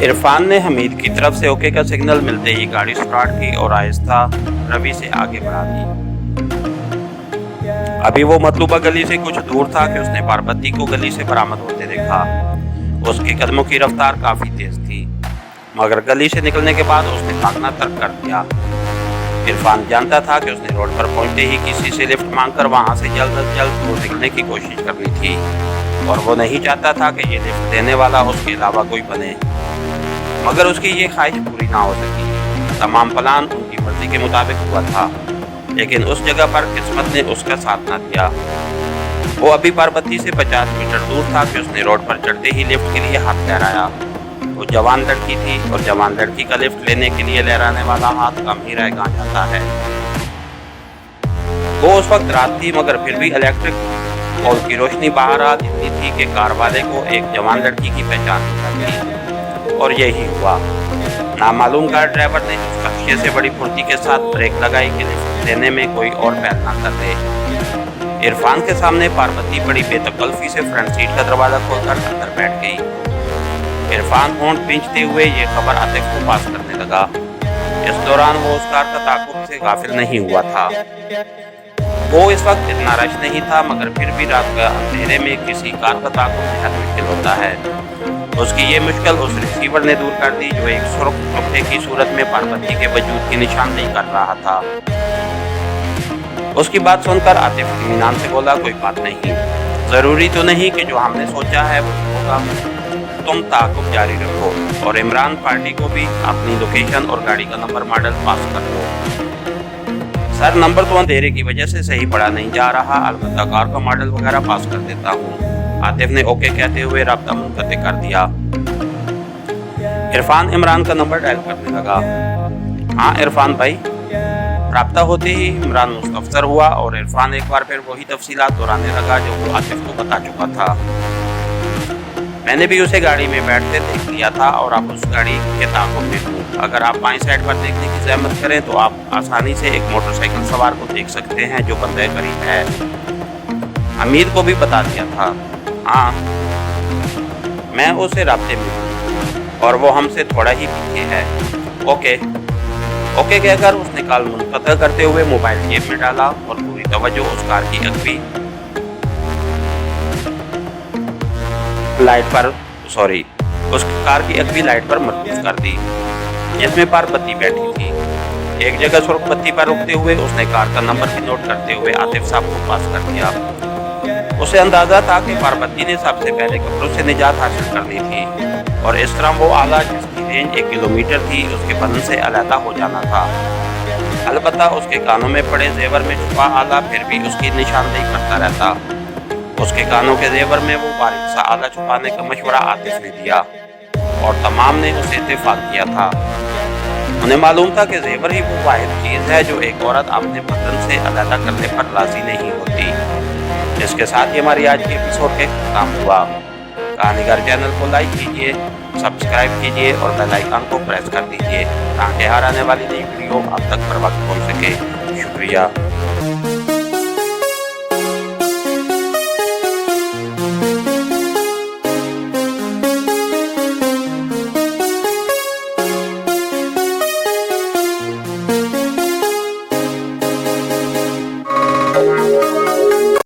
इरफान ने हमीद की तरफ से ओके का सिग्नल मिलते ही गाड़ी स्टार्ट की और आहिस्ता रवि से आगे बढ़ा दी। अभी वो मतलूबा गली से कुछ दूर था कि उसने पार्वती को गली से बरामद होते देखा। उसके कदमों की रफ्तार काफी तेज थी, मगर गली से निकलने के बाद उसने भागना तर्क कर दिया। इरफान जानता था कि उसने रोड पर पहुंचते ही किसी से लिफ्ट मांगकर वहां से जल्द अज जल्द दूर निकलने की कोशिश करनी थी, और वो नहीं चाहता था कि ये लिफ्ट देने वाला उसके अलावा कोई बने। मगर उसकी ये ख्वाहिश पूरी ना हो सकी। तमाम प्लान उनकी मर्जी के मुताबिक हुआ था, लेकिन उस जगह पर किस्मत ने उसका साथ न दिया। वो अभी पार्वती से 50 मीटर दूर था कि उसने रोड पर चढ़ते ही लिफ्ट के लिए हाथ लहराया। वो जवान लड़की थी, और जवान लड़की का लिफ्ट लेने के लिए लहराने वाला हाथ कम ही रह जाता है। वो उस वक्त रात थी, मगर फिर भी इलेक्ट्रिक पोल की रोशनी बाहर आ इतनी थी कि कार वाले को एक जवान लड़की की पहचान हो गई। और यही हुआ। नामालूम कार ड्राइवर ने उस अक्षय से बड़ी फुर्ती के साथ ब्रेक लगाई कि लिफ्ट देने में कोई और पहल न कर दे। इरफान के सामने पार्वती बड़ी बेतकल्फी से फ्रंट सीट का दरवाजा खोलकर अंदर बैठ गई। इरफान होंठ खींचते हुए ये खबर आतिफ को पास करने लगा। इस दौरान वो उस कार का ताक़ुब से गाफिल नहीं हुआ था। वो इस वक्त इतना रश नहीं था, मगर फिर भी रात का अंधेरे में किसी कार का ताक़ुब बेहद मुश्किल होता है। उसकी ये मुश्किल उस रिसीवर ने दूर कर दी जो एक सुर्ख टुकड़े की सूरत में पार्वती के वजूद की निशानदेही कर रहा था। उसकी बात सुनकर आतिफ इत्मीनान से बोला, कोई बात नहीं, जरूरी तो नहीं कि जो हमने सोचा है वो होगा। तुम ताक़ुब जारी रखो और इमरान पार्टी को भी अपनी लोकेशन और गाड़ी का नंबर मॉडल पास कर दो। सर, नंबर तो अंधेरे की वजह से सही पड़ा नहीं जा रहा, अलबत्ता कार का मॉडल वगैरह पास कर देता हूँ। आतिफ ने ओके कहते हुए राब्ता मुनक़ते कर दिया। इरफान इमरान का नंबर डायल करने लगा। हाँ इरफान भाई। राब्ता होते ही इमरान मुस्तफसर हुआ और इरफान एक बार फिर वही तफसीलात दोहराने लगा जो वो आतिफ को बता चुका था। मैंने भी उसे गाड़ी में बैठते देख लिया था और अब उस गाड़ी के ताक़ुब में हूँ। अगर आप बाईं साइड पर देखने की ज़हमत करें तो आप आसानी से एक मोटरसाइकिल सवार को देख सकते हैं जो बंदे करीब है। हमीद को भी बता दिया था। हाँ, मैं उसे राब्ते में हूँ और वो हमसे थोड़ा ही पीछे है। ओके ओके कहकर उसने कॉल मुनक़ता करते हुए मोबाइल जेब में डाला और पूरी तवज्जो उस कार की अगवी लाइट पर मरकूज कर दी जिसमें पार्वती बैठी थी। एक जगह सुर्ख बत्ती पर रुकते हुए उसने कार का नंबर भी नोट करते हुए आतिफ साहब को पास कर दिया। उसे अंदाजा था कि पार्वती ने सबसे पहले कब्रों से निजात हासिल करनी थी और इस तरह वो आला जिसकी रेंज 1 किलोमीटर थी उसके बदन से अलहदा हो जाना था। अलबत्ता उसके कानों में पड़े जेवर में छुपा आला फिर भी उसकी निशानदेही करता रहता। उसके कानों के जेवर में वो बारीक सा आला छुपाने का मशवरा आतिफ ने दिया और तमाम ने उसे इत्तेफाक किया था। उन्हें मालूम था कि जेवर ही वो वाहिद चीज़ है जो एक औरत अपने बदन से अलहदा करने पर राजी नहीं होती। इसके साथ ही हमारी आज की एपिसोड के खत्म हुआ। कहानीगर चैनल को लाइक कीजिए, सब्सक्राइब कीजिए और बेल आइकन को प्रेस कर दीजिए ताकि हर आने वाली नई वीडियो आप तक पर वक्त पहुँच सके। शुक्रिया।